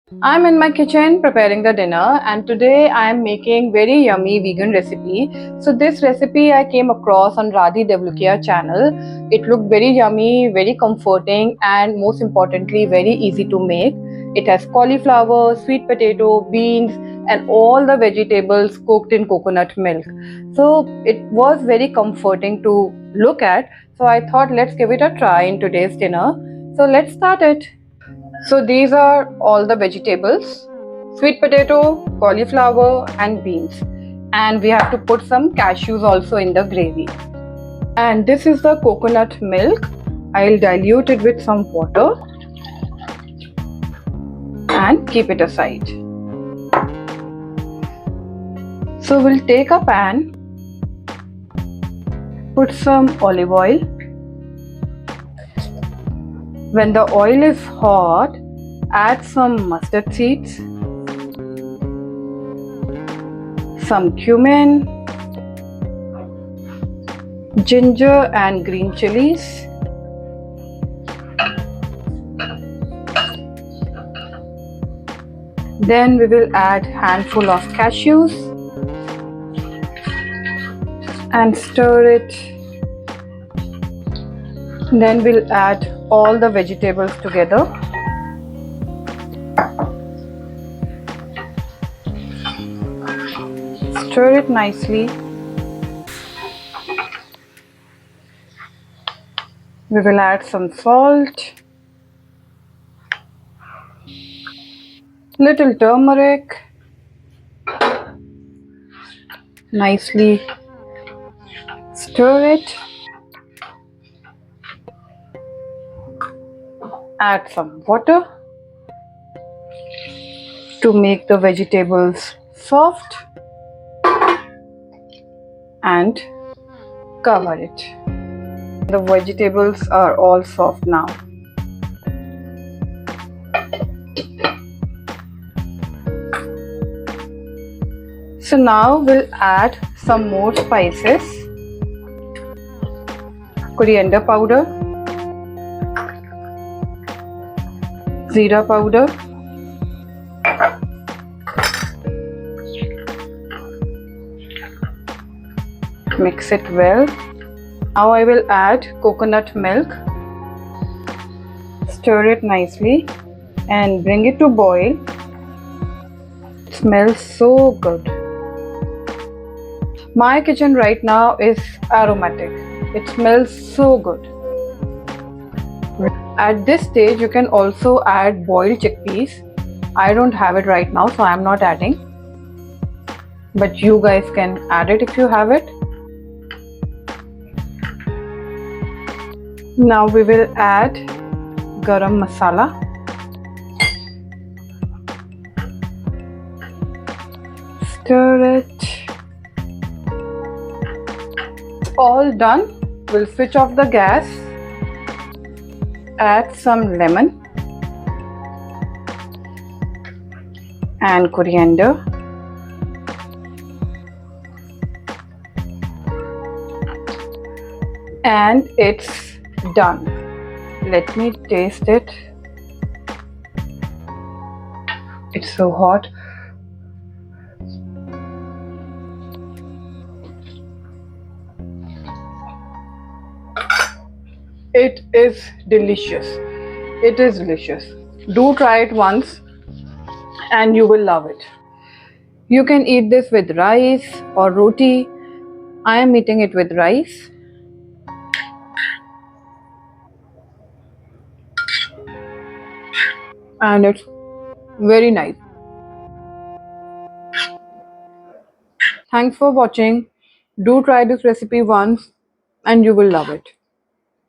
I'm in my kitchen preparing the dinner, and today I am making very yummy vegan recipe. So this recipe I came across on Radhi channel. It looked very yummy, very comforting, and most importantly very easy to make. It has cauliflower, sweet potato, beans, and all the vegetables cooked in coconut milk. So it was very comforting to look at. So I thought let's give it a try in today's dinner. So let's start it. So these are all the vegetables: sweet potato, cauliflower, and beans. And we have to put some cashews also in the gravy. And this is the coconut milk. I'll dilute it with some water and keep it aside. So we'll take a pan, put some olive oil. When the oil is hot, add some mustard seeds, some cumin, ginger and green chilies, then we will add handful of cashews and stir it. Then we'll add all the vegetables together. Stir it nicely. We will add some salt, little turmeric, nicely stir it. Add some water to make the vegetables soft and cover it. The vegetables are all soft now. So now we'll add some more spices: coriander powder, jeera powder, mix it well. Now I will add coconut milk, stir it nicely and bring it to boil. It smells so good. My kitchen right now is aromatic. It smells so good. At this stage you can also add boiled chickpeas. I don't have it right now, so I am not adding, but you guys can add it if you have it. Now we will add garam masala. Stir it. It's all done. We'll switch off the gas. Add some lemon and coriander. And it's done. Let me taste it. It's so hot. It is delicious. It is delicious. Do try it once and you will love it. You can eat this with rice or roti. I am eating it with rice. And it's very nice. Thanks for watching. Do try this recipe once and you will love it.